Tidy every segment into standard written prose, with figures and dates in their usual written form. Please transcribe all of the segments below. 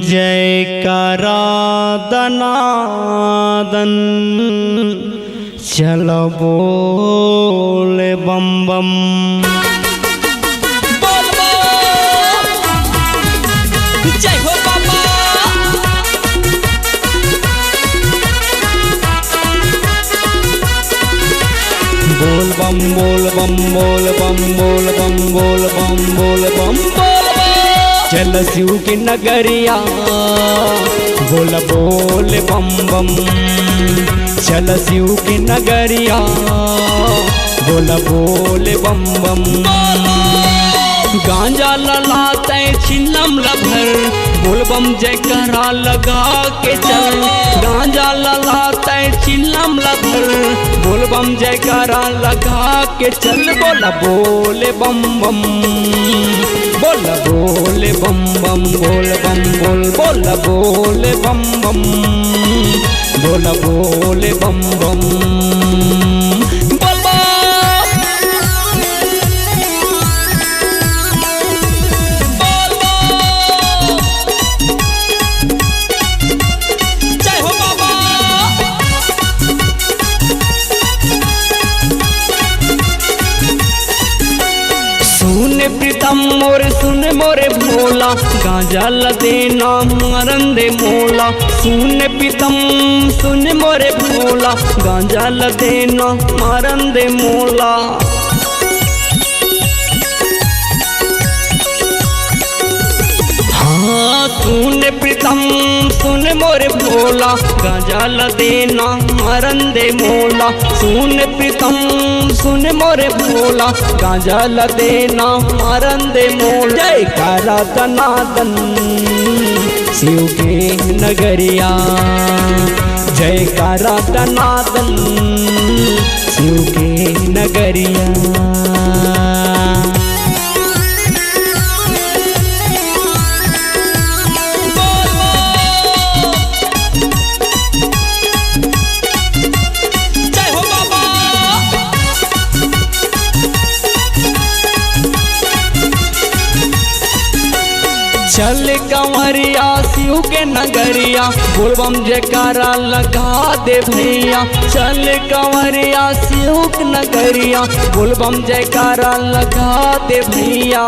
जयकारा दनादन चलो बोले बम बम। जय हो बाबा। बोल बम बोल बम बोल बम बोल बम बोल बम बोल बम बोल चल शिव की नगरिया बोल बोल बम बम। चल शिव की नगरिया बोल बोल बम बम। गांजा ललाते छिलम लभर बोल बम जयकारा लगा के चल। गांजा ललाते छिलम लभर बोल बम जयकारा लगा के चल। बोला बोले बम बम बोला बोले बम बम बोल बम बोल बोला बोले बम बम बोला बोले बम बम। सुन प्रीतम मोरे सुन मोरे भोला गांजा लदेना मरन दे मोला। सुन प्रीतम सुन मोरे भोला गांजा लदेना मरन दे मोला। हाँ सुन प्रीतम सुन मोरे भोला गांजा लदेना मरन दे मोला। सुन प्रीतम सुन मोरे भोला गांजा लदेना मरन दे मोला। जयकारा दनादन शिव के नगरिया जयकारा दनादन शिव के नगरिया। चल कंवरिया शिव के नगरिया बोल बम जयकारा लगा दे भैया। चल कंवरिया शिव के नगरिया बोल बम जयकारा लगा दे भैया।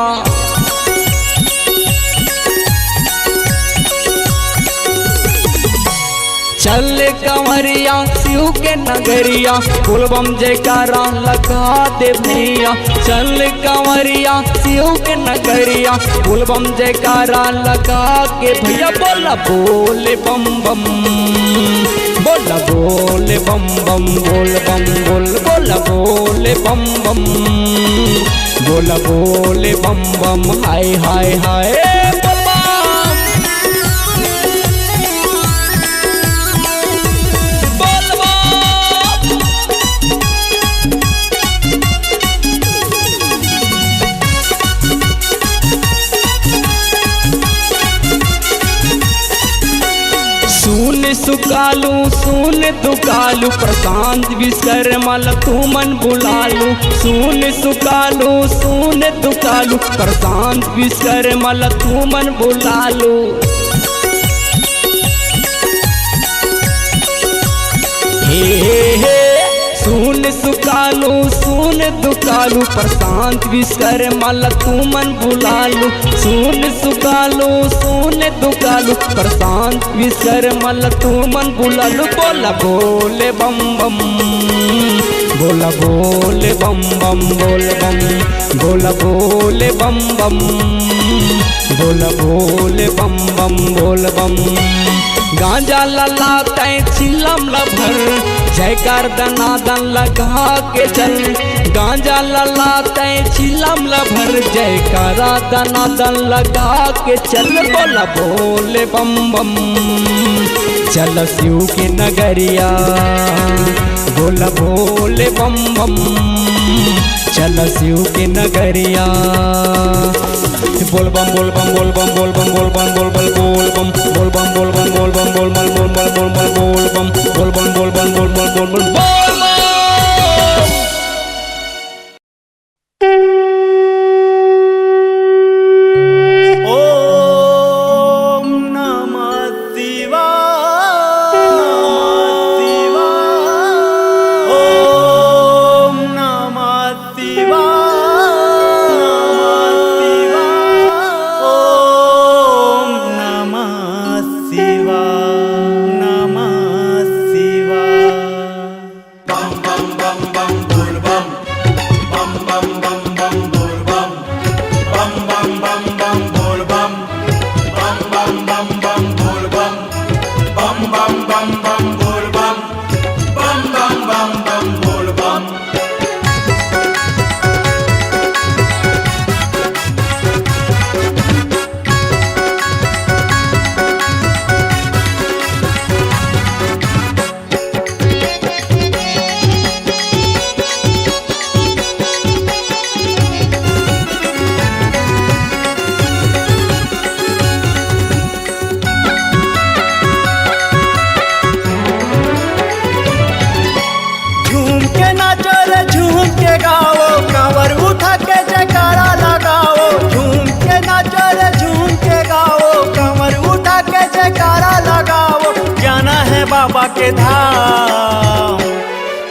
चल कंवरिया शिव के नगरिया बोल बम जयकारा लगा दे भैया। चल कंवरिया शिव के नगरिया बोल बम जयकारा लगा के भैया। बोला बोले बम बम बोला बोले बम बम बोल बम बोल बोला बोले बम बम बोला बोले बम बम। हाय हाय हाय सुन सुकालू सुन दुकालू प्रशांत विश्वकर्मा तू मन बुलालू। सुन सुकालू सुन दुकालू प्रशांत विश्वकर्मा तू मन बुलालू। हे हे सुन सुकालू सुन दुकालू प्रशांत विश्वकर्मा तू मन बुलालू। सुन सुकालू सुन दुकालू प्रशांत विश्वकर्मा तू मन बुलालू। बोला बोले बम बम बोला बोले बम बम बोल बम बोला बोले बम बम बोला बोले बम बम बोल बम। गांजा ललाते छिलम लभर जयकार दनादन लगा के चल। गांजा ललाते छिलम लभर जयकारा दनादन लगा के चल। बोला बोले बम बम चल शिव के नगरिया बोला बोले बम बम चल शिव के नगरिया। बोल बम बोल बम बोल बम बोल बम बोल बम बोल बम बोल बम बोल बम बोल बम बोल बम बोल बम बोल बम बोल बम बोल बम बोल बम बोल बम बोल बम बोल बम। ओ के धाम।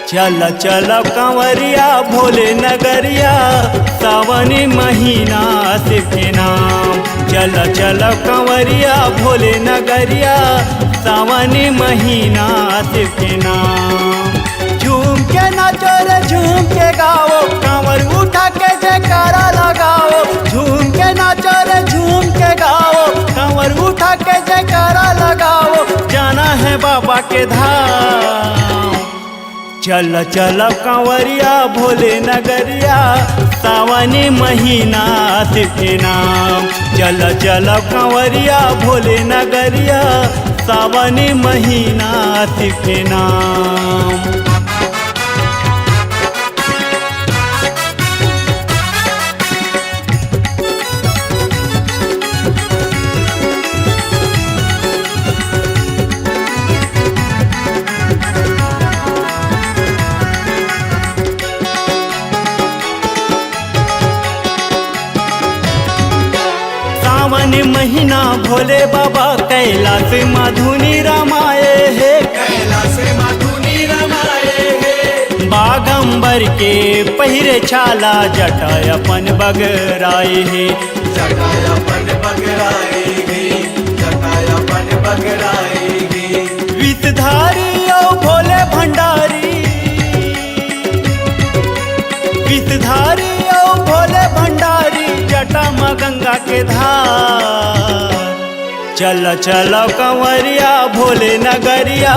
चल चल कंवरिया भोले नगरिया, सावनी महीना शिव के नाम। चल चल कंवरिया भोले नगरिया, सावनी महीना शिव के नाम। झूम के नाचो रे झूम के गाओ, कांवर उठा के जयकारा लगाओ। झूम के नाचो रे झूम के गाओ, कांवर उठा के जयकारा लगाओ। जाना है बाबा के धाम। चल चल कंवरिया भोले नगरिया, सावनी महीना शिव के नाम। चल चल कंवरिया भोले नगरिया, सावनी महीना शिव के नाम। सावन महीना भोले बाबा कैलाश मधुनी रमाए है। कैलाश मधुनी रमाए है। बागंबर के पहिरे छाला, जटाय अपन बगराए है। जटाय अपन बगराए गे, जटाय अपन बगराए गे। विषधारी ओ भोले भंडारी, विषधारी ओ भोले भंडारी, जटा माँ गंगा के धार। चल चल कंवरिया भोले नगरिया,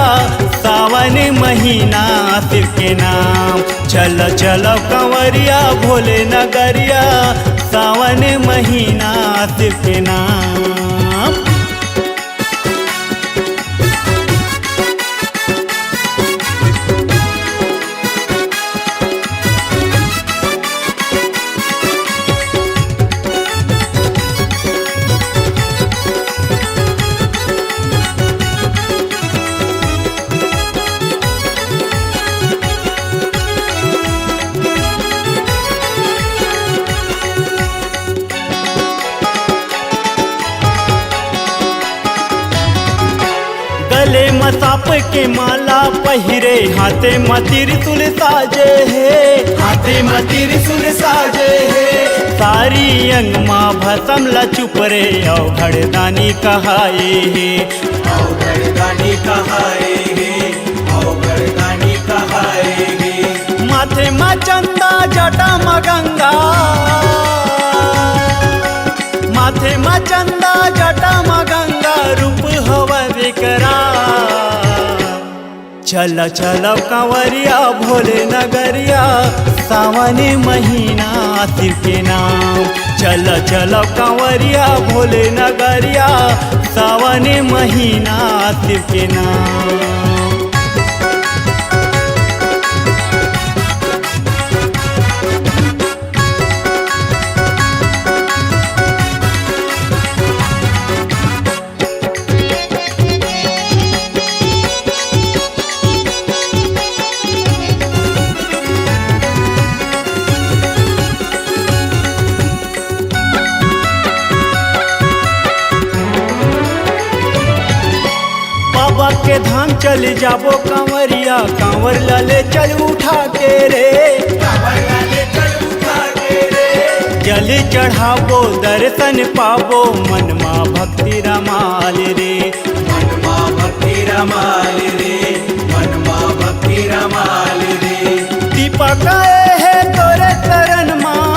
सावन महीना शिव के नाम। चल चल कंवरिया भोले नगरिया, सावन महीना शिव के नाम। गले मसाप के माला पहिरे, हाथे मतिर तुल साजे है। हाथे मतिर सुन साजे है। सारी अंग माँ भसम ल चुप रे, अवघड़दानी कहाए है। अवघड़दानी कहाए गे, अवघड़दानी कहाए गे। माथे माँ चंदा जटा माँ गंगा, माथे माँ चंदा जटा माँ गंगा, रूप हवा विकरा। चल चल कंवरिया भोले नगरिया, सावनी महीना शिव के नाम। चल चल कंवरिया भोले नगरिया, सावनी महीना शिव के नाम। बाबा के धाम चल जाबो कंवरिया, कांवर लाले चल उठा के रे। कांवर लाले चल उठा के रे। जल चढ़ाबो दर्शन पाबो, मनमा भक्ति रमाल रे। मनमा भक्ति रमाल रे, मनमा भक्ति रमाल रे। दीपक आए है तोरे चरण माँ,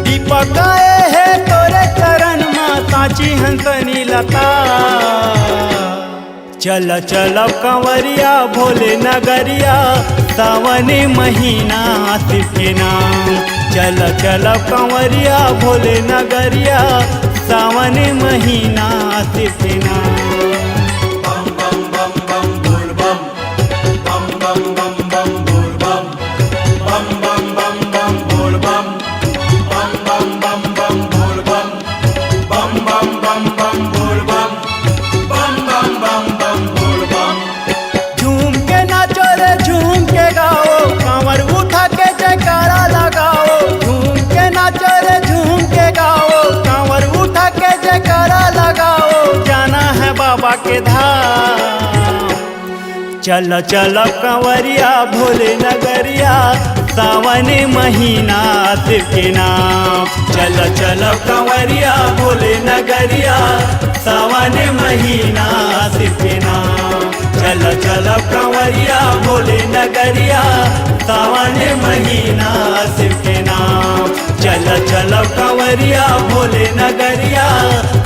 दीपक आए है तोरे चरण माँ, सांची हंसनी लता। चल चल कंवरिया भोले नगरिया, सावनी महीना शिव के नाम। चल चल कंवरिया भोले नगरिया, सावनी महीना शिव के नाम। बम बम बम बम बोल बम, बम बम बम बम बोल बम, बम बम बम बम बोल बम, बम बम बम बम बोल बम, बम बम बम बम बोल बम, बम बम बम बम बोल बम। झूम के नाचो रे झूम के गाओ, कांवर उठा के जयकारा लगाओ। झूम के नाचो रे झूम के गाओ, कांवर उठा के जयकारा लगाओ। जाना है बाबा चल चल कंवरिया भोले नगरिया सावन महीना शिव के नाम। चल चल कंवरिया भोले नगरिया सावन महीना शिव के नाम। चल चल कंवरिया भोले नगरिया सावन महीना शिव के नाम। चल चल कंवरिया भोले नगरिया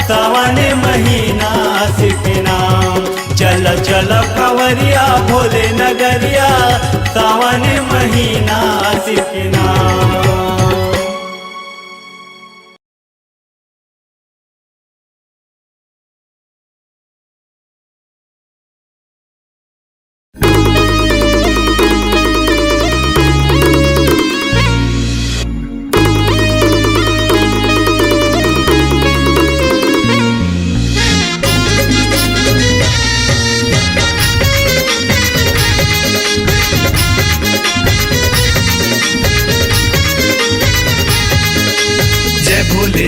सावन महीना शिव के नाम। चल चल कंवरिया भोले नगरिया सावन महीना शिव के नाम।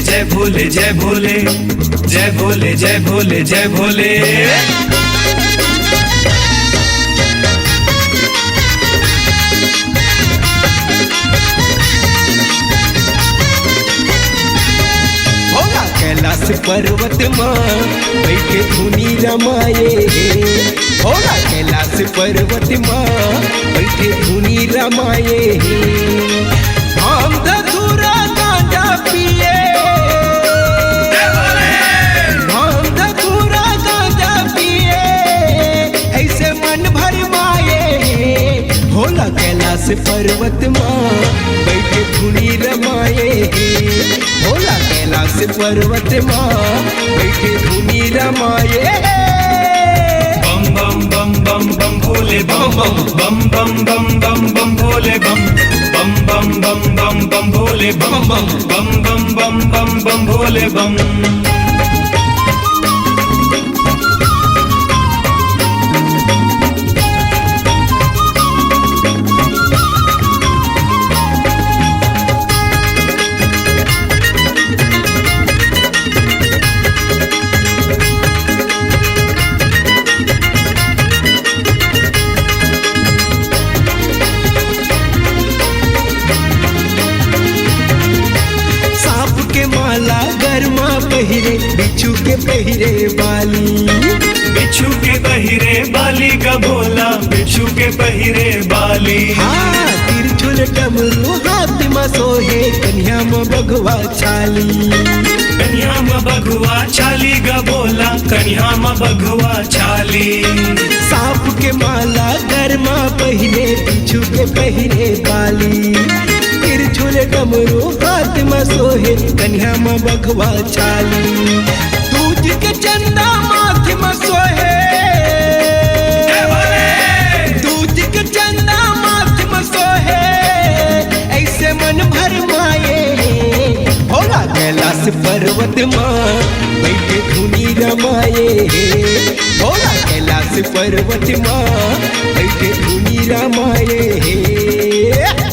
जय भोले जय भोले जय भोले जय भोले जय भोले। भोला कैलाश पर्वत माँ बैठे धुनी रमाए। भोला कैलाश पर्वत माँ बैठे धुनी रमाए। धाम धतूरा गांजा पिए। धाम धतूरा गांजा पिए ऐसे मन भर माए। भोला कैलाश पर्वत माँ बैठे धुनी रमाए। भोला कैलाश पर्वत माँ बैठे धुनी रमाए। बम बम बम बम बम भोले बम बम बम बम बम बम भोले बम बम बम बम बम भोले बम बम बम बम बम भोले बम। पहिरे बिच्छू के पहिरे बाली। बिच्छू के पहिरे बाली का भोला बिच्छू के पहिरे बाली। हाँ तिरछुल डमरू हाथ में सोहे कन्या में बघवा छाली। कन्या में बघवा छाली गा भोला कन्या में बघवा छाली। सांप के माला गरमा पहिरे बिच्छू के पहिरे बाली। तिरछुल डमरू हाथ में सोहे कन्या में बघवा छाली। दूज के चंदा माथे में सोहे। दूज के चंदा माथे में सोहे ऐसे मन भर माए। भोला कैलाश पर्वत माँ बैठे धुनी रमाए। भोला कैलाश पर्वत माँ बैठे धुनी रमाए।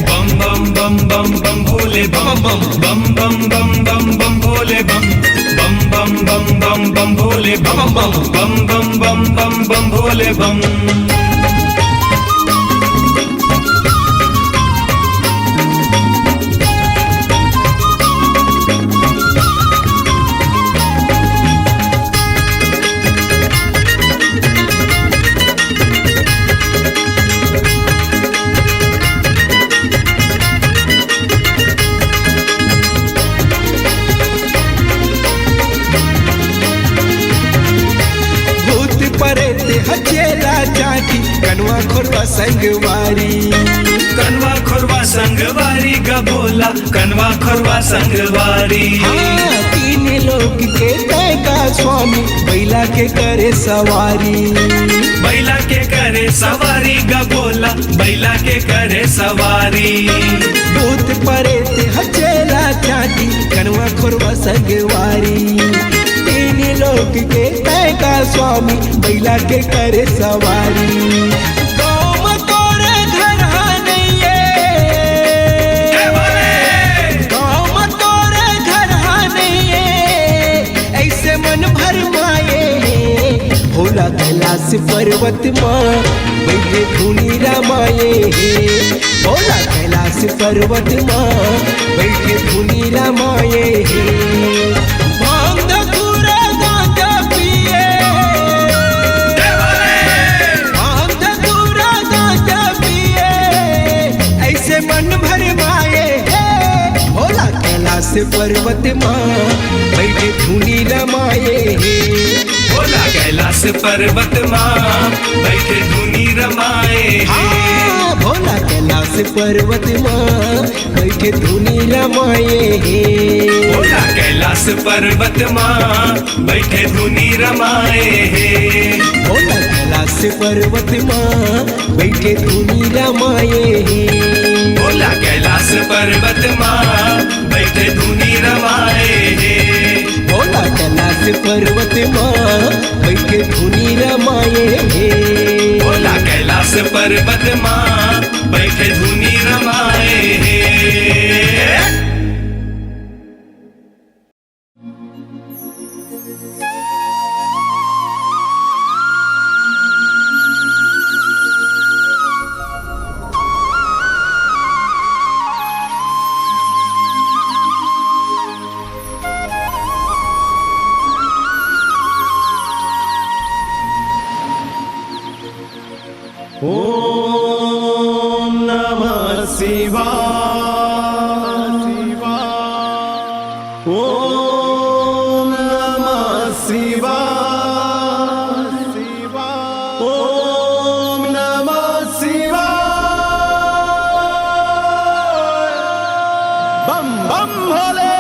बम बम बम बम भोले बम बम बम बम बम बम भोले बम बम बम बम बम भोले बम बम बम बम बम भोले बम। हचेला चाटी कनवा खोरवा संगवारी। कनवा खोरवा संगवारी गा भोला कनवा खोरवा संगवारी। हाँ तीन लोग के तैका स्वामी बैला के करे सवारी। बैला के करे सवारी गा भोला बैला के करे सवारी। दूत परे हचेला चाटी कनवा खोरवा संगवारी। तीन लोग के तैका स्वामी बैला के करे सवारी। गाँव में तोरे घर नहीं है। गाँव में तोरे घर नहीं है ऐसे मन भर माए। भोला कैलाश पर्वत माँ पर्वत माँ बैठे धुनी रमाए हे भांग धतूरा गांजा पिए भांग धतूरा गांजा पिए ऐसे मन भर माए हे भोला कैलाश पर्वत माँ बैठे धुनी रमाए हे भोला कैलाश पर्वत माँ बैठे धुनी रमाए हाँ, भोला कैलाश पर्वत माँ बैठे धुनी रमाए हे भोला कैलाश पर्वत माँ बैठे धुनी रमाए भोला कैलाश पर्वत माँ बैठे धुनी रमाए हे भोला कैलाश पर्वत माँ बैठे धुनी रमाए भोला कैलाश पर्वत माँ बैठे धुनी रमाए हे भोला कैलाश पर्वत माँ बैठे धुनी रमाए ओम नमः शिवाय ओम नमः शिवाय ओम नमः शिवाय बम बम भोले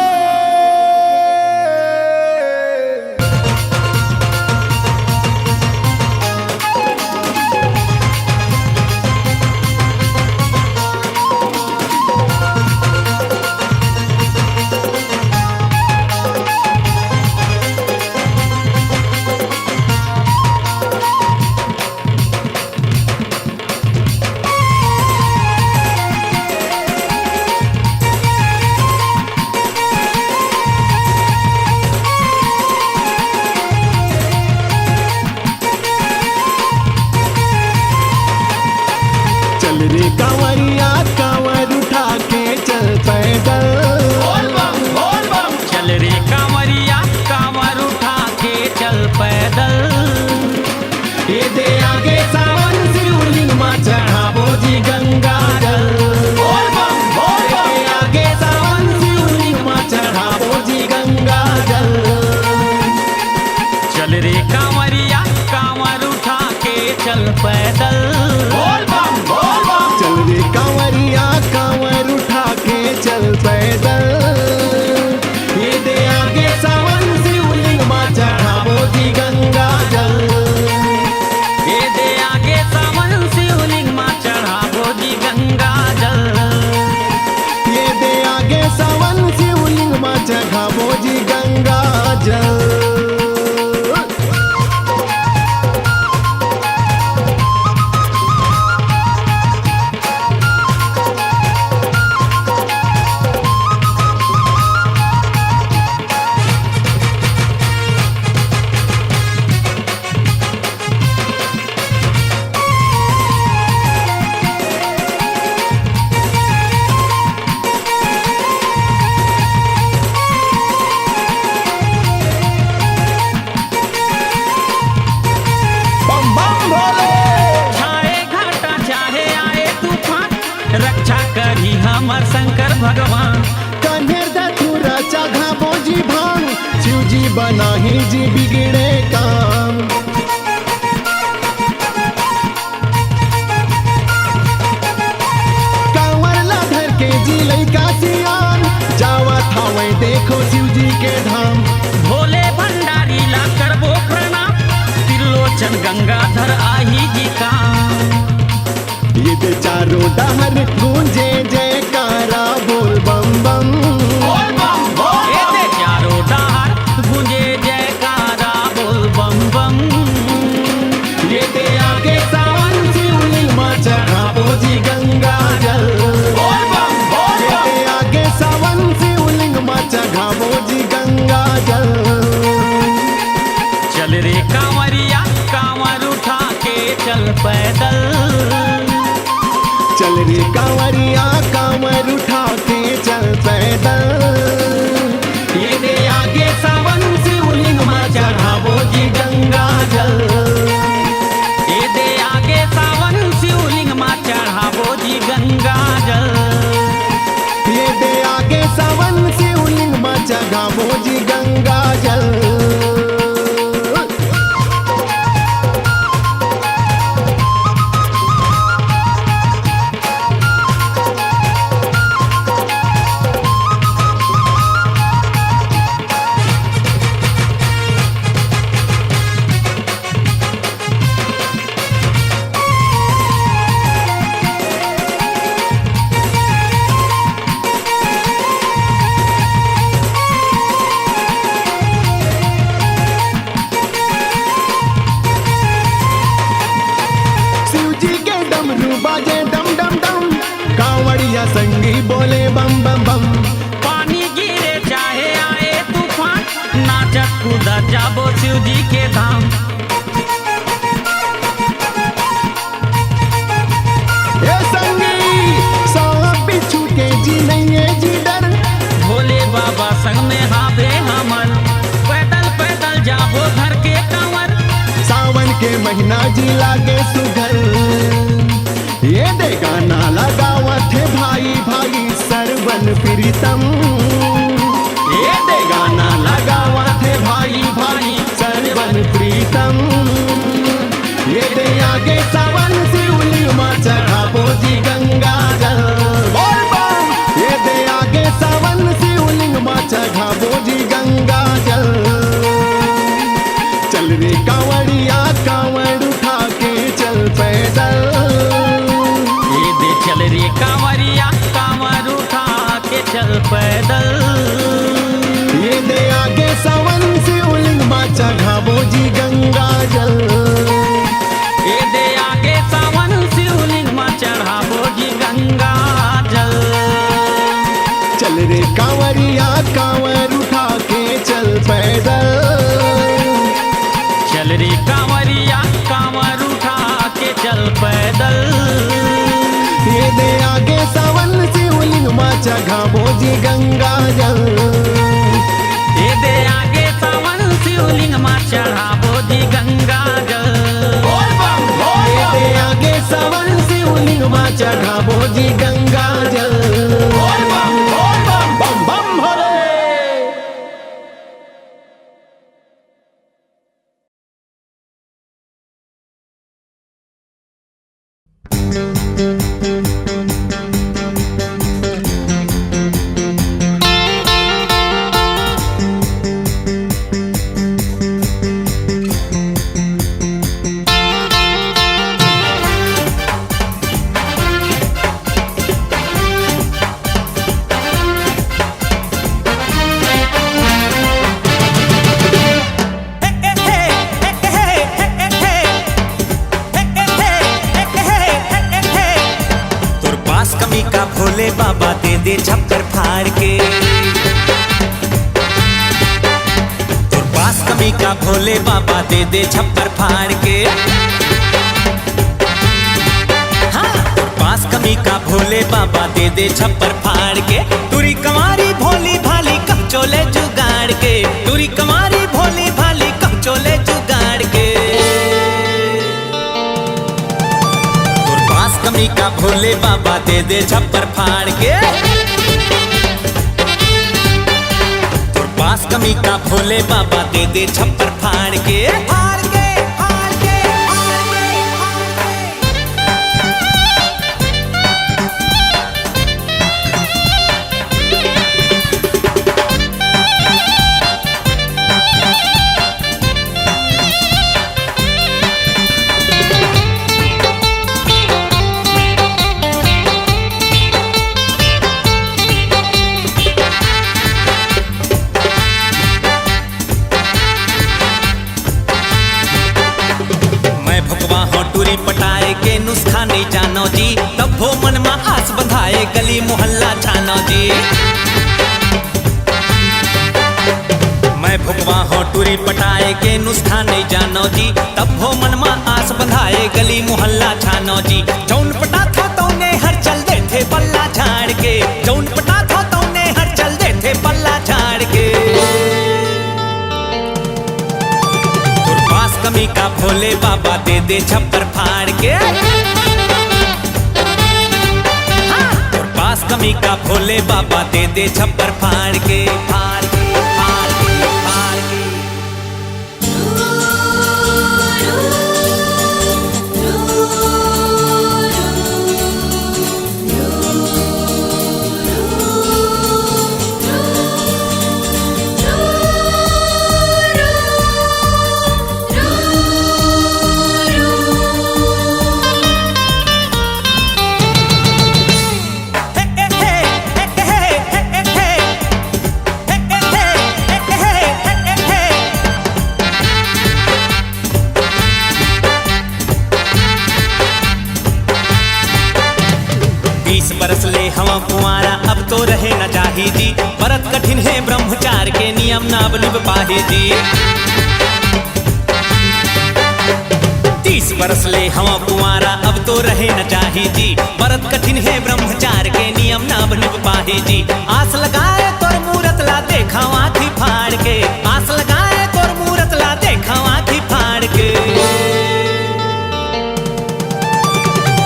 चल रे कांवरिया कांवर उठा के चल पैदल चल रे कांवरिया कांवर उठा के चल पैदल ये दे आगे सावन शिवलिंग माँ चढ़ाबो जी गंगा जल ये आगे सावन शिवलिंग माँ चढ़ाबो जी गंगा जल चल रे कांवरिया कांवर उठा के चल पैदल चल रे कांवरिया कांवर उठा के चल पैदल ये दे आगे सावन शिवलिंग माँ चढ़ाबो जी गंगा जल ये दे आगे सावन शिवलिंग माँ चढ़ाबो जी गंगा जल ये दे आगे सावन शिवलिंग माँ चढ़ाबो जी गंगा जल छाए घाटा चाहे आए तूफान रक्षा करी हमर शंकर भगवान कन्हेर धतूरा चढ़ाबो जी भांग शिव जी बनाही जी बिगड़े काम कांवर ला धर के जी लइका सियान जावा थावे देखो शिव जी के धाम भोले भंडारी ला करबो प्रणाम त्रिलोचन गंगाधर आही जी का ये दे चारों डहर गूंजे जयकारा बोल बम बम ये दे चारों डहर गूंजे जयकारा बोल बम बम ये दे आगे सावन शिवलिंग माँ चढ़ाबो जी गंगा जल ये दे आगे सावन शिवलिंग माँ चढ़ाबो जी गंगा जल चल रे कांवरिया कांवर उठा के चल पैदल चल रे कांवरिया कांवर चढ़ाबो जी गंगा जल। शिव जी के डमरू बाजे डम डम डम, कांवड़िया संगी बोले बम बम बम। पानी गिरे चाहे आए तूफान, नाचत कूदत जाबो शिव जी के धाम। ए संगी सांप बिच्छू के जी नहीं है जी डर, भोले बाबा संग में हावे हमर, पैदल पैदल जाबो घर के कंवर। सावन के महीना जी लागे सुघर, ये दे गाना लगावत है भाई भाई सरवन प्रीतम। ये दे गाना लगावत है भाई भाई सरवन प्रीतम। ये दे आगे सावन शिवलिंग मां चढ़ाबो जी गंगा जल। बोल बम। ये दे आगे सावन शिवलिंग मां चढ़ाबो जी गंगा जल। चल रे कांवड़िया कांवड़ उठा के चल पैदल। ये दे चल रे कांवरिया कांवर उठा के चल पैदल। ये दे आगे सावन शिवलिंग मां चढ़ाबो जी गंगा जल। ये दे आगे सावन शिवलिंग मां चढ़ाबो जी गंगा जल। चल रे कांवरिया कांवर उठा के चल पैदल। चल रे कांवरिया कांवर उठा के चल पैदल। ये दे आगे सावन शिवलिंग मां चढ़ाबो जी गंगा जल। ये दे आगे सावन शिवलिंग मां चढ़ाबो जी गंगा जल। ये दे आगे सावन शिवलिंग मां चढ़ाबो जी गंगा जल। बम बम भोले। कमी का भोले बाबा दे दे छप्पर फाड़ के। तुर पास कमी का भोले बाबा दे दे छप्पर फाड़ के। हाँ तुर पास कमी का भोले बाबा दे दे छप्पर फाड़ के। तुरी कमारी भोली भाली कब चोले जुगाड़ के। तुरी कमारी भोली भाली कब चोले जुगाड़ के। कमी का भोले बाबा दे दे छप्पर फाड़ के। तुर पास कमी का भोले बाबा दे दे छप्पर फाड़ के। फाड़ के फाड़ के फाड़ पटाए के नुस्खा नहीं जानो जी, तब वो मन में आस बंधाए गली मोहल्ला छानो जी। मैं भुगवा हो टूरी पटाए के नुस्खा नहीं जानो जी, तब वो मन में आस बंधाए गली मोहल्ला छानो जी। जौन पटा था तौने हर चल दे थे पल्ला झाड़ के। जौन पटा था तौने हर चल दे थे पल्ला झाड़ के। कमी का भोले बाबा दे दे छप्पर फाड़ के। हाँ। पास कमी का भोले बाबा दे दे छप्पर फाड़ के। फाड़ के ना जाही जी। व्रत कठिन है ब्रह्मचार के नियम ना बलिब पाही जी। 30 बरस ले हम कुंवारा अब तो रहे न चाही जी। व्रत कठिन है ब्रह्मचार के नियम ना बलिब पाही जी। आस लगाए तोर मूरत ला देखा आँखी फाड़ के। आस लगाए तोर मूरत ला देखा आँखी फाड़ के।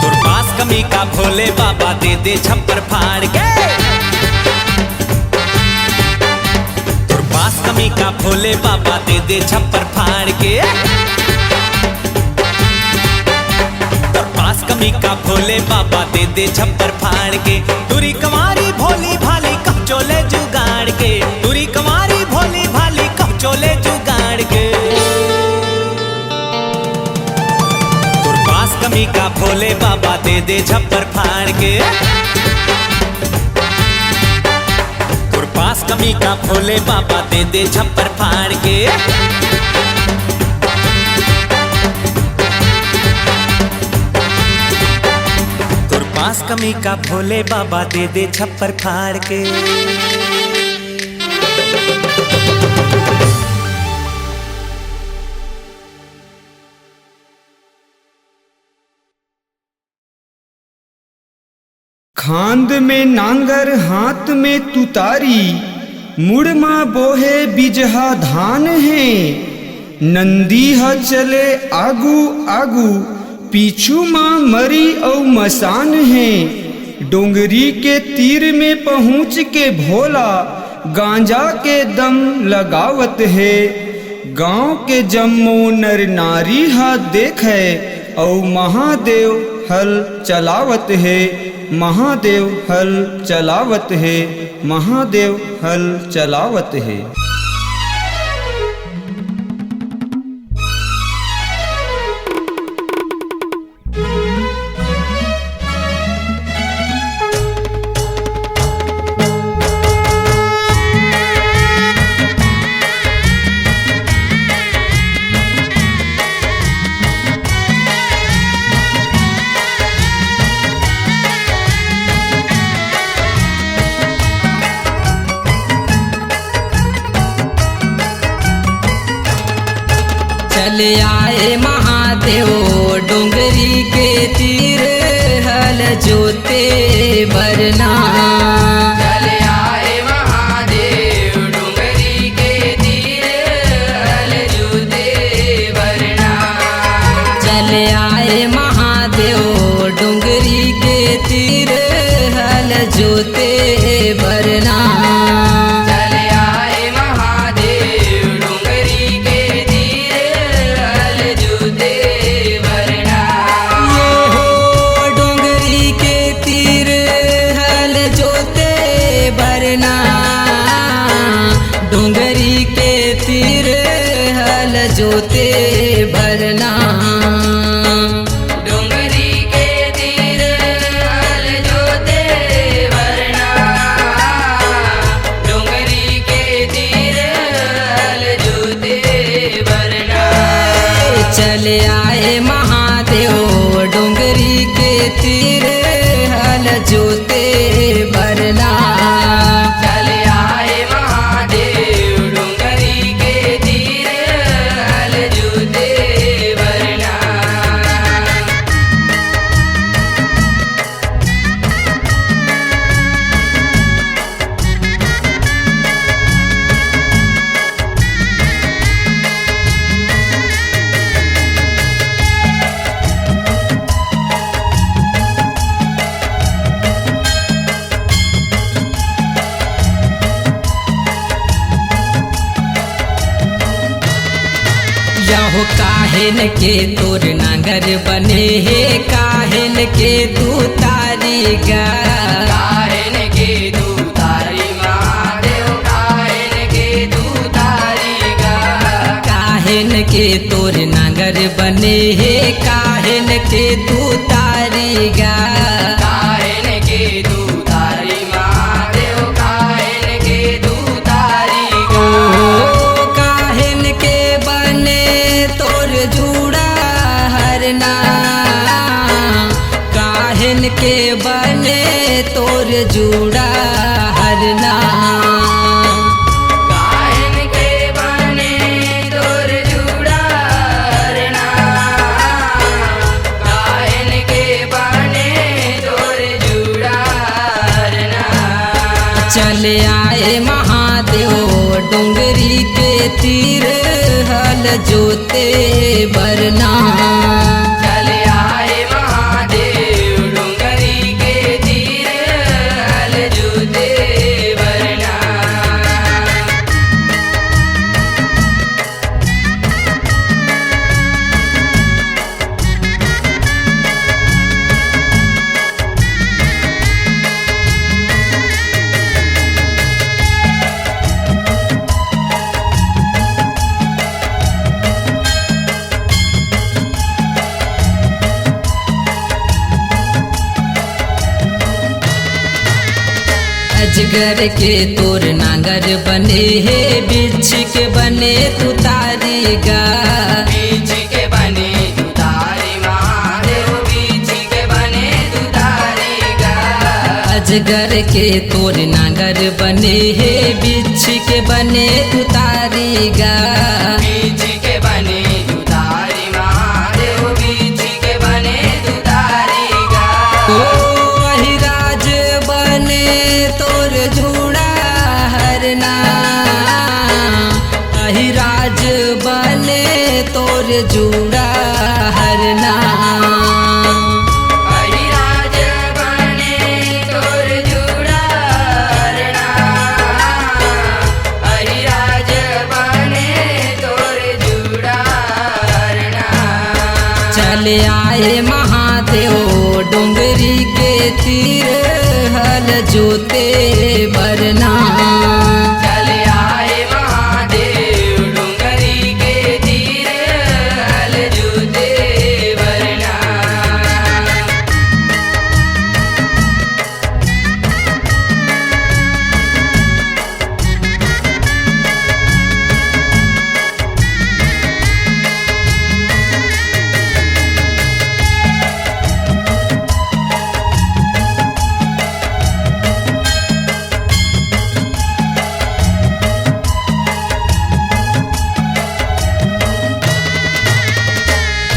तोर पास कमी का भोले बाबा दे दे छप्पर फाड़ के। तोर पास कमी का भोले बाबा दे दे छप्पर फाड़ के। तोर पास कमी का भोले बाबा दे दे छप्पर फाड़ के। तुरी कमारी भोली भाली कब चोले जुगाड़ के। तुरी कमारी भोली भाली कब चोले जुगाड़ के। तोर पास कमी का भोले बाबा दे दे छप्पर फाड़ के। तोर पास कमी का भोले बाबा दे दे छप्पर फाड़ के। तोर पास कमी का भोले बाबा दे दे छप्पर फाड़ के। खांद में नांगर हाथ में तुतारी, मुड़मा बोहे बिजहा धान है। नंदी ह चले आगू आगू, पीछू माँ मरी औ मसान है। डोंगरी के तीर में पहुँच के भोला, गांजा के दम लगावत है। गांव के जम्मो नर नारी हा देखे, औ महादेव हल चलावत है। महादेव हल चलावत है। महादेव हल चलावत है। चल आए महादेव डोंगरी के तीर, हल जोते बरना। चल आए महादेव डोंगरी के तीर, हल जोते बरना। चल आए महादेव डोंगरी के तीर, हल जोते बरना। डोंगरी के तीर हल जोते भरना। डोंगरी के तीर हल जोते भरना। डोंगरी के तीर हल जोते भरना। चले आए महादेव डोंगरी के तीर हल जोते भरना। यहो काहेन के तोर नांगर बने हे, काहेन के तू तारी गा। काहेन के तू तारी महादेव, काहेन के तू तारी गा। काहेन के तोर नांगर बने हे, काहेन के तू तारी गा। काहेन के तू तारी महादेव, काहेन के तू तारी गा। काहेन के बने तोर जूड़ा हरना। काहेन के बने तोर जूड़ा हरना। भरना काहन के बने तोर जुड़ा हरना काहन के बने तोर जुड़ा हरना चले आए महादेव डोंगरी के तीर हल जोते बरना चले आए महादेव डोंगरी के तीर हल जोते बरना अजगर के तोर नांगर बने हे बिछ के बने तू तारी गा बिछ के बने तू तारी महादेव बिछ के बने तू तारी गा अजगर के तोर नांगर बने हे बिछ के बने तू तारी गा बिछ के बने तू तारी महादेव बिछ के बने तू तारी गा तोर झूड़ा हरना अहिराज बने तोर जूड़ा हरना अहिराज बने तोर जूड़ा हरना अहिराज बने तोर जूड़ा हरना चले आए महादेव डोंगरी के तीर हल जोते बरना चले आए महादेव डोंगरी के तीर हल जोते बरना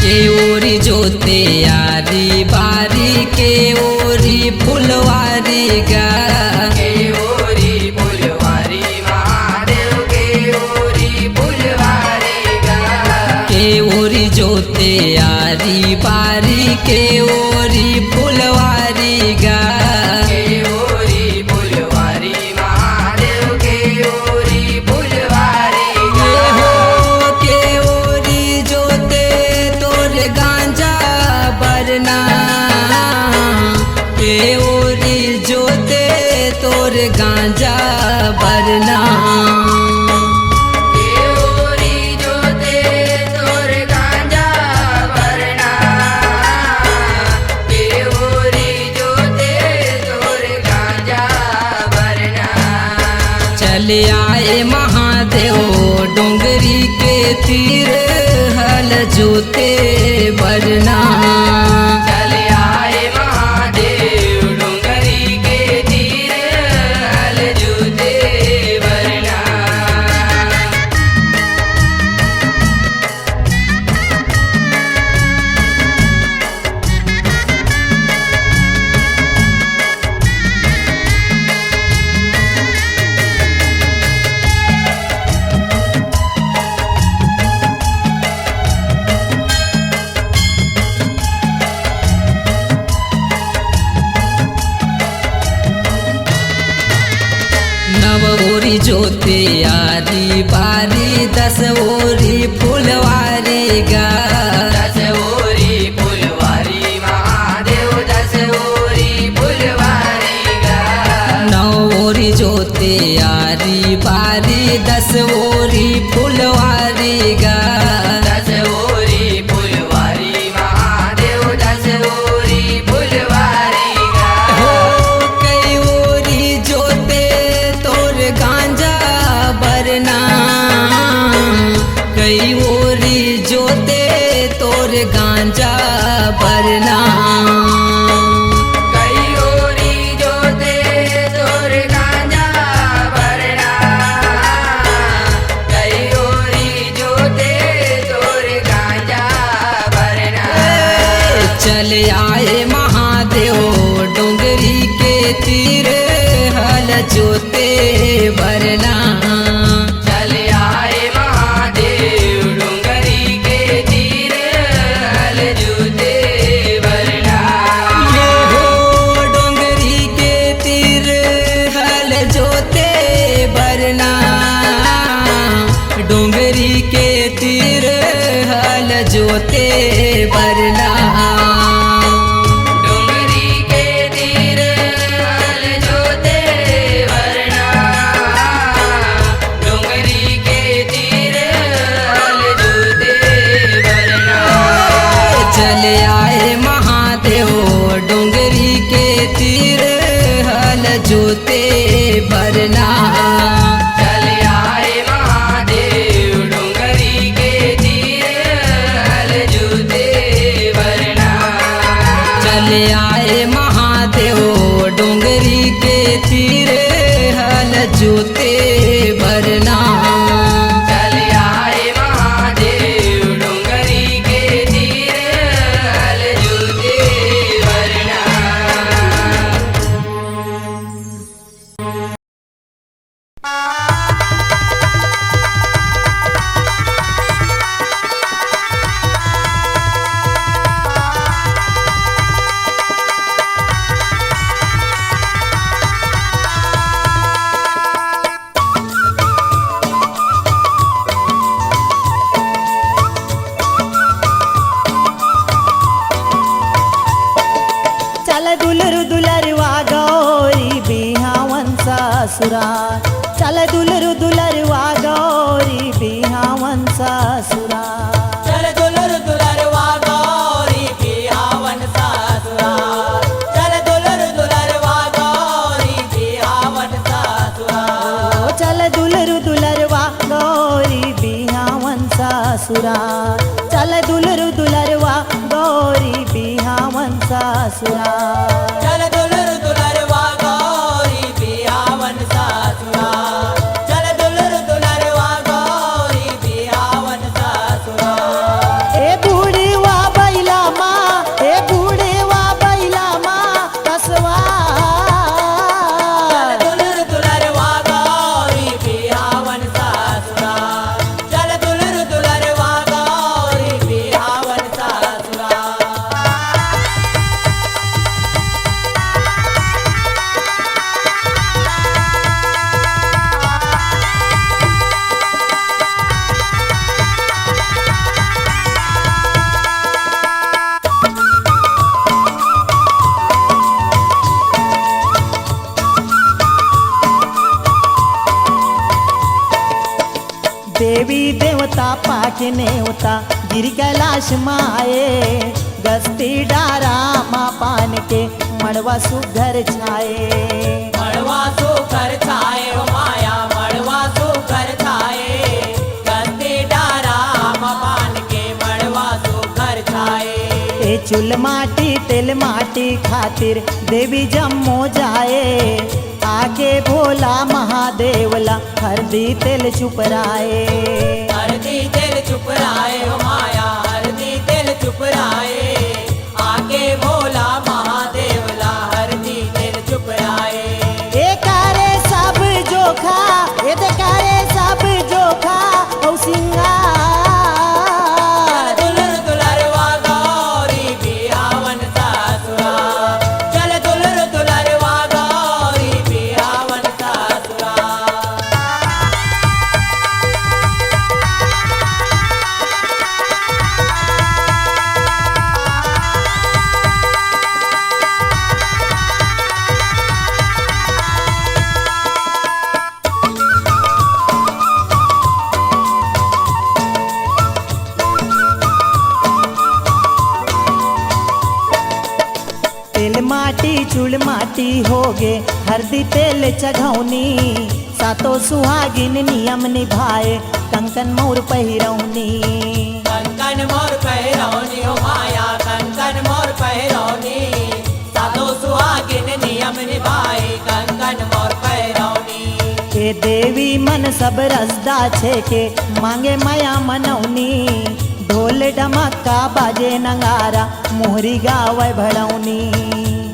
के ओरी जोते यारी बारी के ओरी फुलवारी गा के ओरी फुलवारी महादेव के ओरी फुलवारी गा के ओरी जोते यारी बारी के ओरी फुलवारी गा के ओरी फुलवारी महादेव के ओरी फुलवारी गा हो के ओरी जोते गांजा बरना के ओरी जोते तोर गांजा बरना के ओरी जोते तोर गांजा बरना के ओरी जोते तोर गांजा बरना चले आए महादेव डोंगरी के तीर हल जोते बरना चले आए महादेव डोंगरी के तीर हल जोते बरना ओरी जोते यारी बारी 10 ओरी फुलवारी गा 10 ओरी फुलवारी महादेव 10 ओरी फुलवारी गा 9 ओरी जोते यारी बारी 10 ओरी फुलवारी गा 10 ओरी फुलवारी महादेव 10 ओरी फुलवारी गा हो कई ओरी जोते तोर गांजा बरना कई ओरी जोते तोर गांजा बरना कई ओरी जोते तोर गांजा चले आए महादेव डोंगरी के तीर हल जोते भरना। चले आए महादेव डोंगरी के तीर हल जोते भरना। ये हो डोंगरी के तीर हल जोते भरना। डोंगरी के तीर हल जोते भरना। डोंगरी के तीर हल जोते भरना। डोंगरी के तीर हल जोते भरना। चले आए महादेव डोंगरी के तीर हल जोते भरना। चले आए महादेव डोंगरी के तीर हल जोते भरना। चले आए महादेव डोंगरी के तीर हल जोते भरना। चले आए महादेव डोंगरी के तीर हल जोते भरना। चल दुलरु दुलरवा गौरी बिहावन ससुरा। चल दुलरु दुलरवा गौरी बिहावन ससुरा। चल दुलरु दुलरवा गौरी बिहावन ससुरा। चल दुलरु दुलरवा गौरी बिहावन ससुरा। चल दुलरु दुलरवा गौरी बिहावन ससुरा। चल दुलरु दुलरवा गौरी बिहावन ससुरा। चल दुलरु दुलरवा गौरी बिहावन ससुरा। चल दुलरु दुलरवा गौरी बिहावन ससुरा। ए बूढ़ीवा बैला माँ, ए बूढ़ीवा बैला माँ कसवा। चल दुलरु दुलरवा गौरी बिहावन ससुरा। चल दुलरु दुलरवा गौरी बिहावन ससुरा। देवी देवता पाके नेवता गिर कैलाश माए। गस्ती डारा माँ पान के मड़वा सुघर छाए। मड़वा सुकर छाए हो माया मड़वा सुकर छाए। गंदे डारा मपान के मड़वा सुकर छाए। ए चुल माटी तेल माटी खातिर देवी जम्मो जाए। आगे भोला महादेवला हरदी तेल चुपराए। हरदी तेल चुप राए हो माया हरदी तेल चुप राए। आगे भोला महादेवला हरदी तेल चुप राए। ए करे सब जोखा, ए दे करे सब जोखा औ सिंगार। चल दुलरु दुलरवा गौरी बिहावन ससुरा। चल दुलरु दुलरवा गौरी बिहावन ससुरा। तेल माटी चूड़ माटी होगे हरदी तेल चघौनी। सातो सुहागिन नियम निभाए कंकन मोर पहिरौनी। कंकन मोर पहिरौनी हो माया कंकन मोर पहिरौनी। सातो सुहागिन नियम निभाए कंकन मोर पहिरौनी। के देवी मन सब रसदा छे के मांगे माया मनौनी। ढोल ढोल डमक्का बाजे नगारा मोहरी गावे भड़ौनी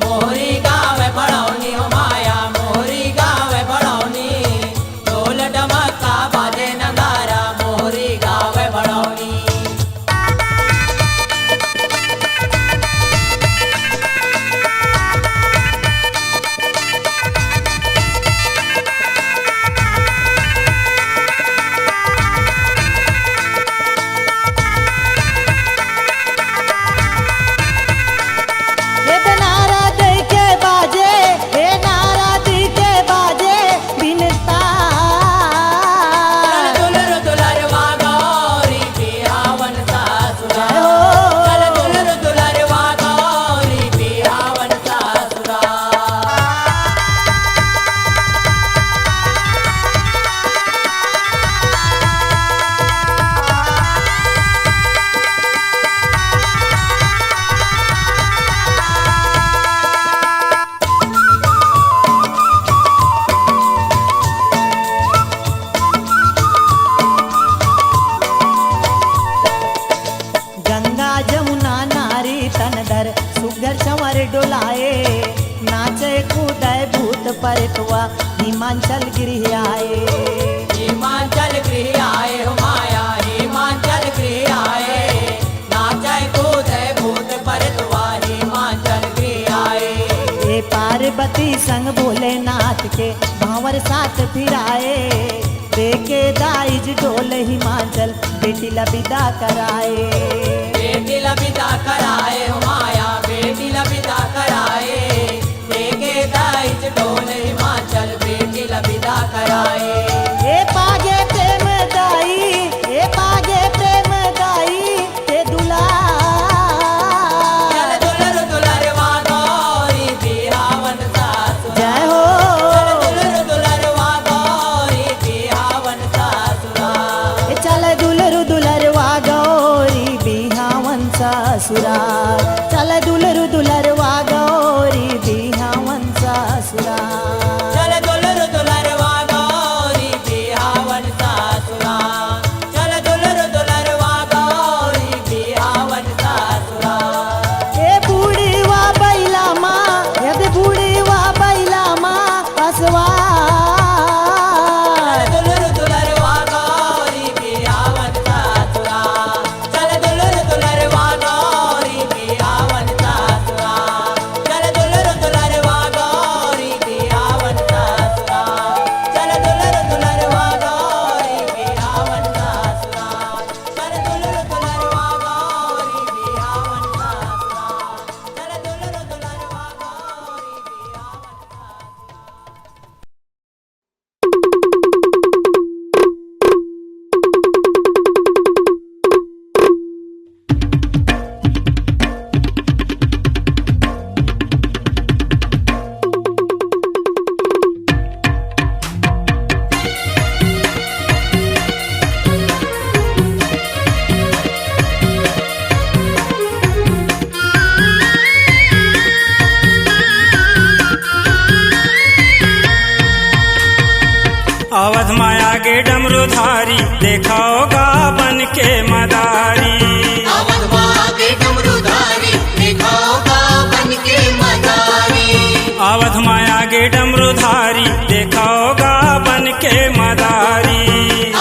मोहरी गावे भड़ौनी हो माया मोहरी गावे भड़ौनी ढोल डमक्का बाजे नगारा मोहरी गावे भड़ौनी ये नारा दे के बाजे ये नारा दे के बाजे बिनता चल दुलर दुलरवा गौरी बिहावन सासुरा हो। चल दुलर दुलरवा गौरी बिहावन सासुरा गंगा जमुना नारी तनधर सुगर चंवर डोलाए नाचे कूदे भूत परतवा हिमांचल गिर आए हिमाचल गृह आए हो माया हिमाचल गृह आए नाचे कूदे भूत परतवा हिमाचल गृह आए ये पार्वती संग भोलेनाथ के भांवर साथ फिराए देखे दाइज डोल हिमाचल बेटी लबिदा कराए बेटी लबिदा कराए हो माया बेटी लबिदा कराए देखे दाइज ढोल हिमाचल बेटी लबिदा कराए ए पागे प्रेम दाई ए पागे प्रेम दाई ए दुला चल दुलर दुलरवा गौरी बिहावन सासुरा जय हो चल दुलर दुलरवा गौरी बिहावन सासुरा ए चल दुलरु दुलरवा गौरी बिहावन ससुरा चल दुलरु दुलरवा गौरी बिहावन ससुरा चल दुलर दुलरवा गौरी बिहावन सासुरा चल दुलर दुलरवा गौरी बिहावन सासुरा ए बूढ़ीवा बैला माँ यदि बूढ़ीवा बैला माँ हसवा चल दुलर दुलरवा गौरी बिहावन सासुरा चल दुलर दुलरवा गौरी बिहावन सासुरा चल दुलर दुलरवा गौरी बिहावन सासुरा चल दुलर दुलरवा गौरी बिहावन सासुरा चल दुलर दुलरवा गौरी बिहावन सासुरा चल दुलर दुलरवा गौरी बिहावन अवध माया के डमरूधारी देखाओगा बन के मदारी अवध माँ के डमरूधारी दिखाओगा बन के मदारी अवध माया के डमरूधारी देखाओगा बन के मदारी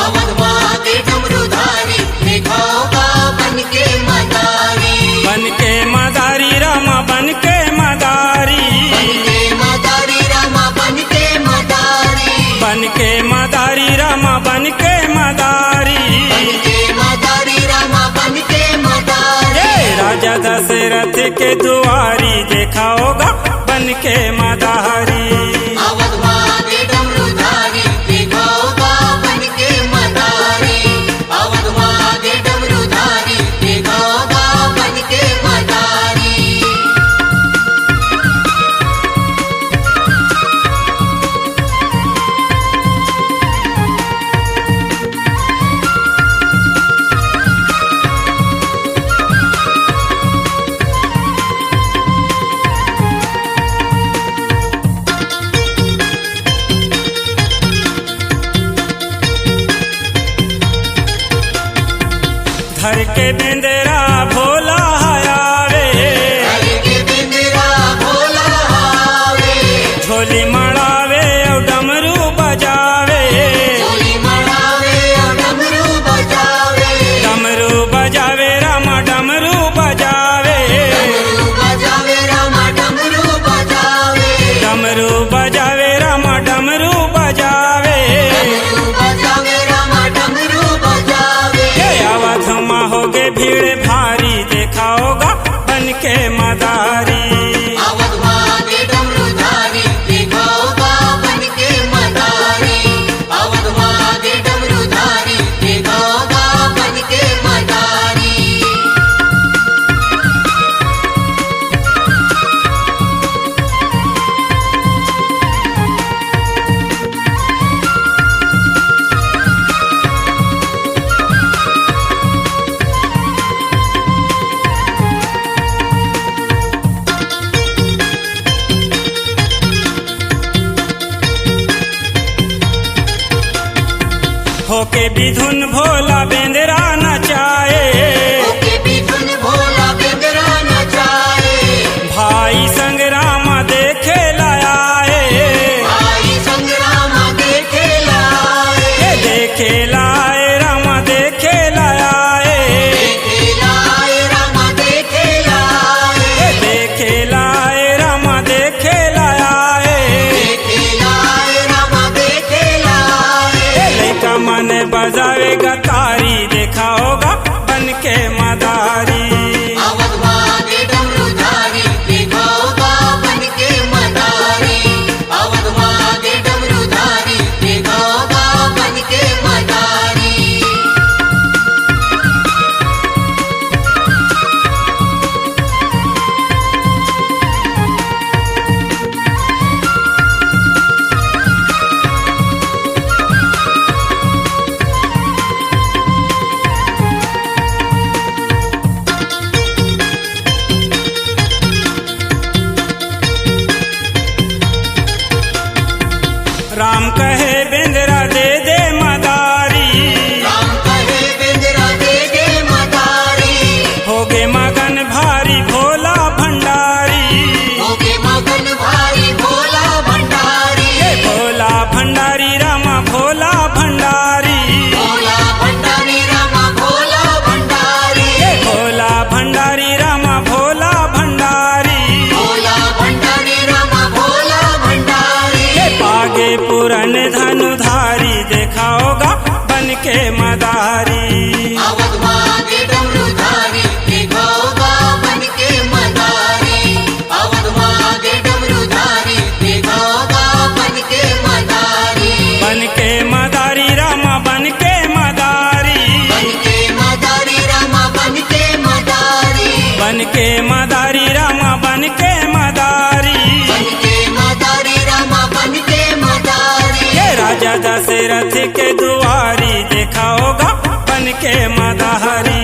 अवध माँ के डमरूधारी दिखाओगा बन के मदारी बन के मदारी रामा बन के मदारी बन के मदारी रामा बन के मदारी बन के मदारी रामा बन के मदारी बन के मदारी रामा बन के मदारी जय राजा दशरथ के दुआरी देखाओगा बन के मदारी अवध माँ के डमरूधारी दिखाओगा बन के मदारी अवध माँ के डमरूधारी दिखाओगा बन के मदारी घर के बेंदरा भोला आवे, घर के बिंदरा भोला आवे, झोली मड़ावे और डमरू बजावे, झोली मड़ावे और डमरू बजावे, डमरू बजावे रामा डमरू बजावे, डमरू बजावे रामा डमरू बजावे, डमरू बजावे रामा डमरू बजावे, डमरू बजावे रामा डमरू बजावे। अवध में होगे भीड़ भारी देखाओगा बन के मदारी, अवध मागे डमरूधारी दिखाओगा बन के मदारी, अवध मागे डमरूधारी दिखाओगा बन के मदारी। होके बिधुन भोला बेंदरा नचाए, ओके बिधुन भोला बेंदरा नचाए, भाई संग रामा देखे लाए, भाई संग्राम देखे लाए, देखे लाए रामा देखे लाए, देखे लाए रामा देखे लाए, देखे लाए रामा देखे लाए, देखे लाए रामा देखे लाए। लैका मन बजावेगा तारी देखाओगा बन के मदारी, अवध मागे डमरूधारी दिखाओगा बन के मदारी, अवध मागे डमरूधारी दिखाओगा बन के मदारी। राम कहे बेंदरा दे दे मदारी, राम कहे बेंदरा दे दे मदारी, होगे मगन भारी भोला भंडारी, होगे मगन भारी भोला भंडारी, भोला भंडारी रामा भोला भंडारी, भोला भंडारी रामा भोला भंडारी, भोला भंडारी रामा भोला भंडारी, भोला भंडारी रामा भोला भंडारी। आगे पुरन धनुधारी देखाओगा बन के मदारी, अवध मागे डमरूधारी दिखाओगा बन के मदारी, अवध मागे डमरूधारी दिखाओगा बन के मदारी, बन के मदारी रामा बन के मदारी, बन के मदारी रामा बन के मदारी, बन के मदारी रामा बन के मदारी, बन के मदारी रामा बन के मदारी। राजा दशरथ के दुआरी देखाओगा बन के मदारी,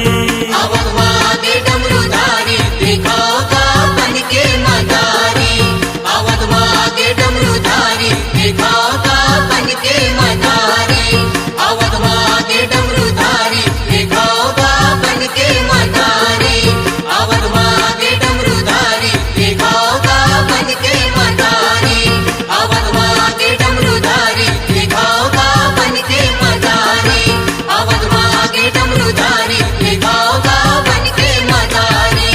अवध मागे डमरूधारी दिखाओगा बन के मदारी, अवध मागे डमरूधारी दिखाओगा बन के मदारी, अवध मागे डमरूधारी दिखाओगा बन के मदारी, अवध मागे डमरूधारी दिखाओगा बन के मदारी, अवध मागे डमरूधारी दिखाओगा बन के मदारी, अवध मागे डमरूधारी दिखाओगा बन के मदारी।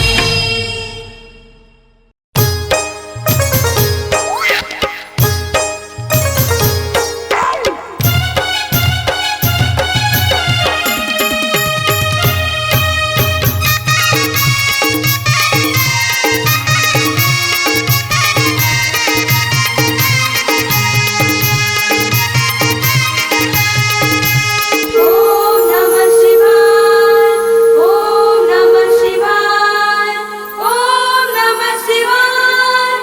ओम नमः शिवाय, ओम नमः शिवाय, ओम नमः शिवाय,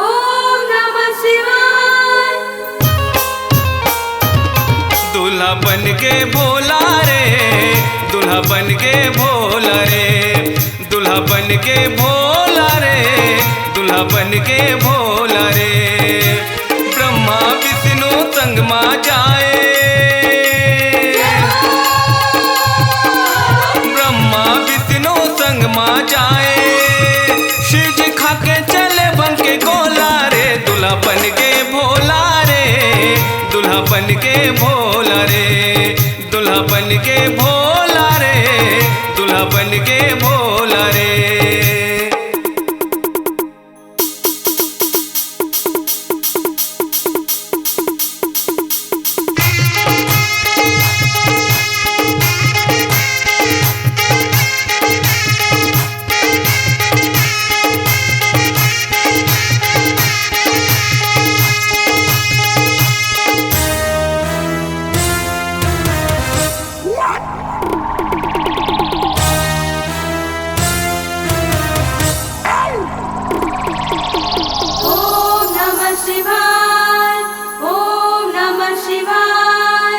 ओम नमः शिवाय। दूल्हा बन के भोला रे, दूल्हा बन के भोला रे, दूल्हा बन के भोला रे, दूल्हा बन के भोला रे। ब्रह्मा विष्णु संग मा जाए, ब्रह्मा बन के भोला रे, दूल्हा बन के भोला रे। ओम नमः शिवाय ओम नमः शिवाय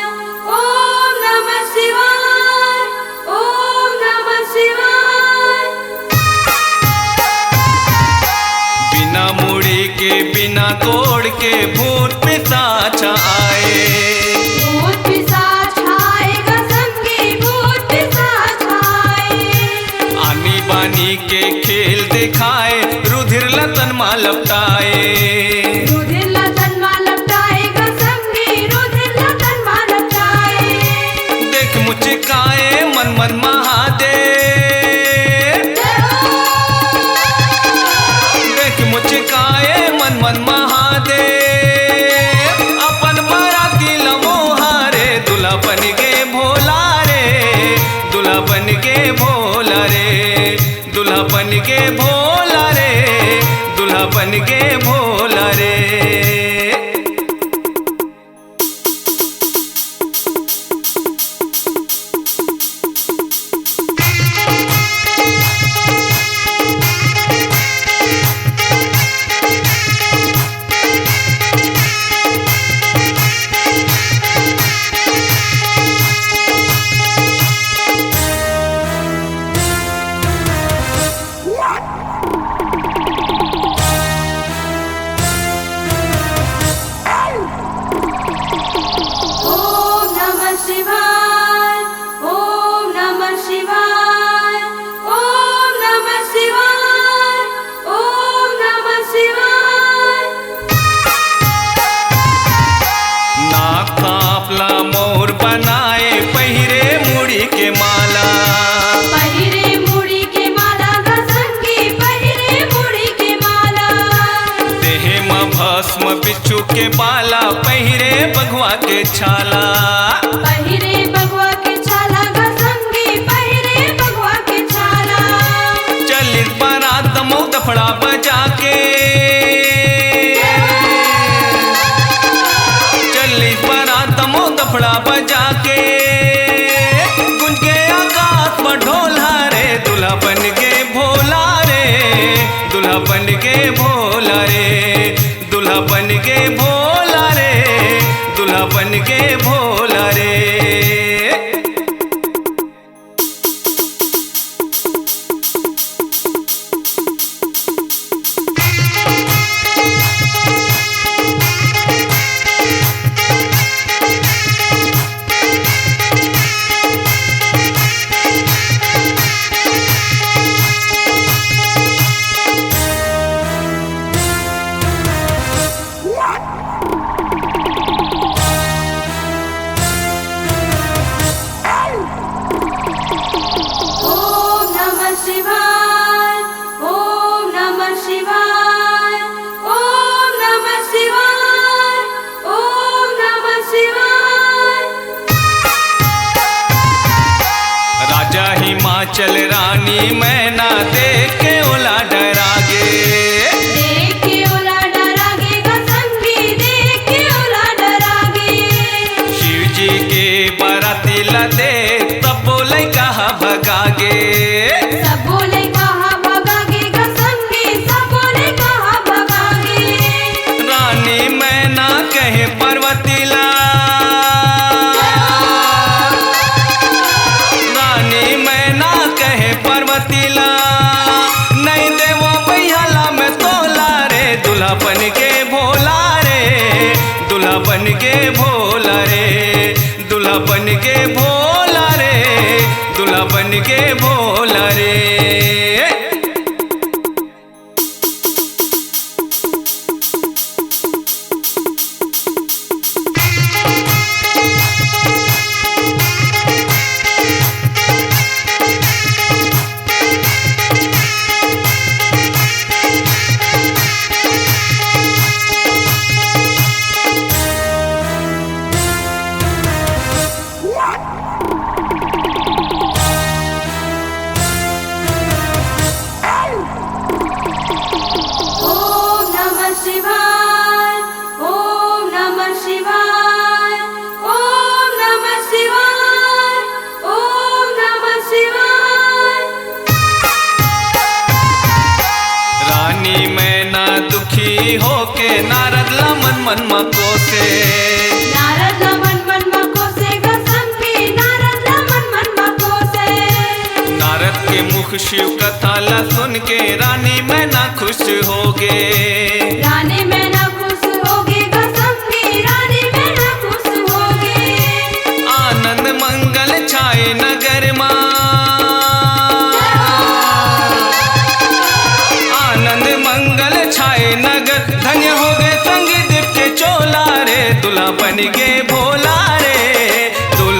ओम नमः शिवाय ओम नमः शिवाय। बिना मुड़ी के बिना तोड़ के भूत पिशाच आए, भूत पिशाच आएगा संगी भूत पिशाच आए। आनी बानी के खेल दिखाए, रुधिर लतन मा लपटाए, रुधिर लतन मा लपटाएगा संगी रुधिर लतन मा लपटाए। देख मुचकाए मन मन महादेव, देख मुचकाए मन मन महादेव। अपन बाराती लमोहा रे, दूल्हा बन के भोला रे, दूल्हा बन के भोला रे, दूल्हा बन के भोला रे, दूल्हा बन के भोला रे। ओम नमः शिवाय ओम नमः शिवाय ओम नमः शिवाय ओम नमः शिवाय। नाक कापला मोर बनाए, पहिरे मुड़ी के माला, पहिरे मुड़ी के माला घसंगी पहिरे मुड़ी के माला। देह में भस्म बिच्छू के बाला, पहिरे बघवा के छाला, पहिरे बगवा के छाला घसंगी पहिरे बगवा के छाला। चलित बारात दमो दफड़ा बजा के, चलित बारात दमो दफड़ा बजा के, गुंज के आकाश में ढोला रे, दूल्हा बन के भोला रे, दूल्हा बन के भोला रे, दूल्हा बन के भोला रे, दूल्हा बन के भोला रे। ओम नमः शिवाय ओम नमः शिवाय ओम नमः शिवाय ओम नमः शिवाय। राजा हिमाचल रानी मैना देख के ओला डरा गे, देख के ओला डरा गे घसंगी देख के ओला डरा गे। शिव जी के बाराती ला देख तब बोले कहा भगा गे, सब बोले कहा भगा गे घसंगी सब बोले कहा भगा गे। रानी मैना कहे पार्वतीला, रानी मैना कहे पार्वतीला, नहीं देवो बैहला में तोला रे, दूल्हा बन के भोला रे, दूल्हा बन के भोला रे, दूल्हा बन के भोला रे,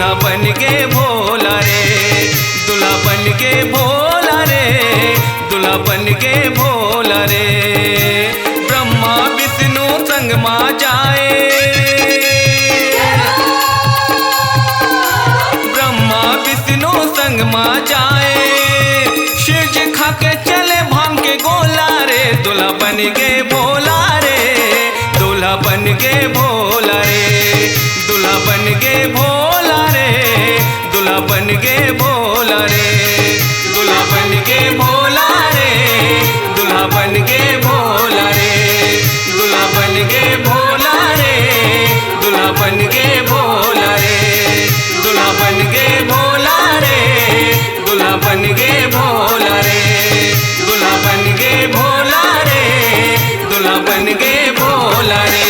दूल्हा बन के भोला रे, दूल्हा बन के भोला रे, दूल्हा बन के भोला रे। ब्रह्मा विष्णु संग माँ जाए, ब्रह्मा विष्णु संग माँ जाए, शिव जी खा के चले भांग के गोला रे, दूल्हा बन के भोला रे, दूल्हा बन के भोला रे, दूल्हा बन के भोला रे, दूल्हा बन के भोला रे, दूल्हा बन के भोला रे, दूल्हा बन के भोला रे, दूल्हा बन के भोला रे, दूल्हा बन के भोला रे, दूल्हा बन के भोला रे, दूल्हा बन के भोला रे, दूल्हा बन के भोला रे, दूल्हा बन के भोला रे।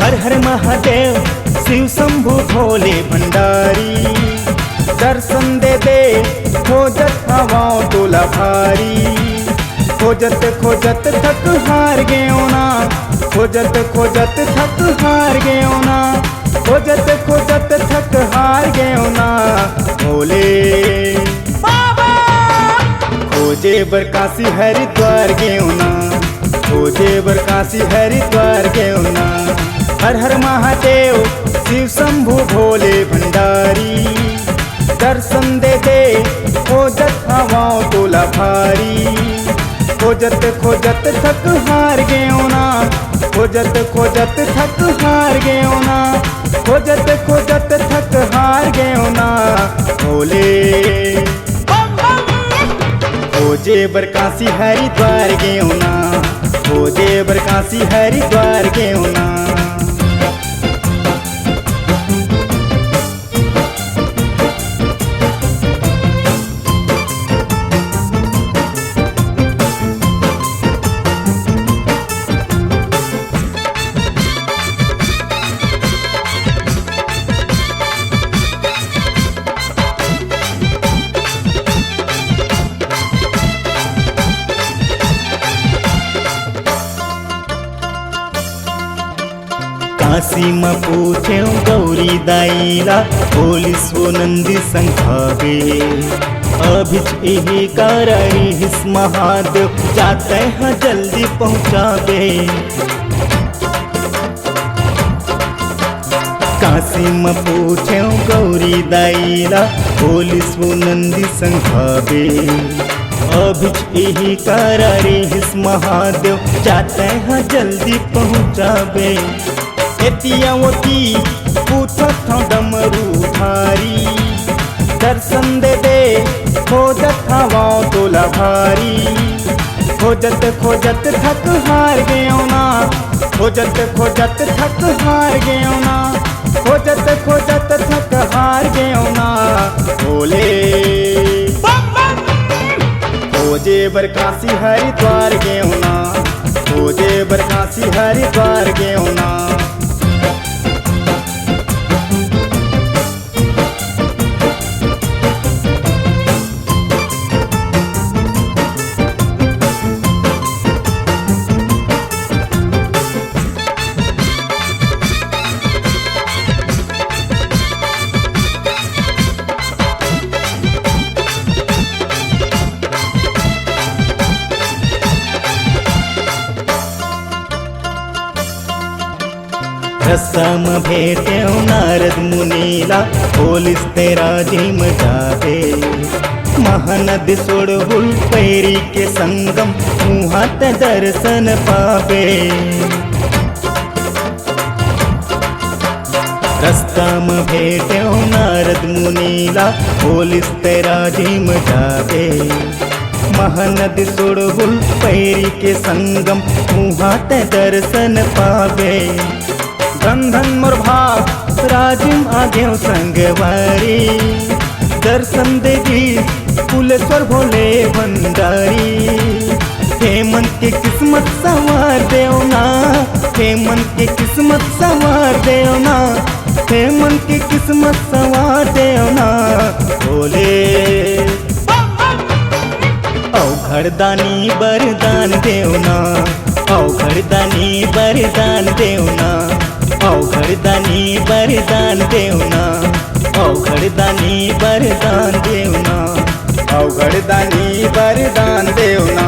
हर हर महादेव शिव शंभु भोले भंडारी, दर्शन दे दे खोजत हवाओं टोला भारी, खोजत खोजत थक हार गयो ना, खोजत खोजत थक हार गयो ना, खोजत खोजत थक हार गयो ना। भोले बाबा खोजे बर काशी हरिद्वार गयो ना, खोजे बर काशी हरिद्वार गयो ना। हर हर महादेव शिव शंभु भोले भंडारी, दर्शन दे दे खोजत हवाओं टोला भारी, खोजत खोजत थक हार गयो ना, खोजत खोजत थक हार गयो ना, खोजत खोजत थक हार गयो ना। भोले खोजे बर काशी हरिद्वार गयो ना, खोजे बर काशी हरिद्वार गयो ना। काशी में पूछे गौरी दाईला, पुलिस वो नंदी संखावे, अभिच यही करारी हिस महादेव, जाते हैं जल्दी पहुँचावे। काशी में पूछे गौरी दाईला, पुलिस वो नंदी संखावे, अभिच यही करारी हिस महादेव, जाते हैं जल्दी पहुँचावे। एतियावती पूछत हूँ डमरू भारी, दर्शन दे दे खोजत हवाओं टोला भारी, खोजत खोजत थक हार गयो ना, खोजत खोजत थक हार गयो ना, खोजत खोजत थक हार गयो ना। भोले खोजे बर काशी हरिद्वार गयो ना, खोजे बर काशी हरिद्वार गयो ना। रसम भेटे नारद मुनीला, पुलिस तेरा जिम जावे, महानद सोड़ हुल पैरी के संगम, मुहात दर्शन पावे। रस्ताम भेट्यो नारद मुनीला पोलीस तैराजीम जावे महानदी सोडहुल पैरी के संगम मुहात दर्शन पावे धन धन मोर भाग राजिम आगे संगवारी दर्शन देगी कुलेश्वर भोले भंडारी हेमंत की किस्मत संवार देवना हेमंत की किस्मत संवार देवना हेमंत की किस्मत संवार देवना भोले औघड़दानी बरदान देवना औघड़दानी बरदान देवना औघड़दानी बरदान देवना औघड़दानी बरदान देवना औघड़दानी बरदान देवना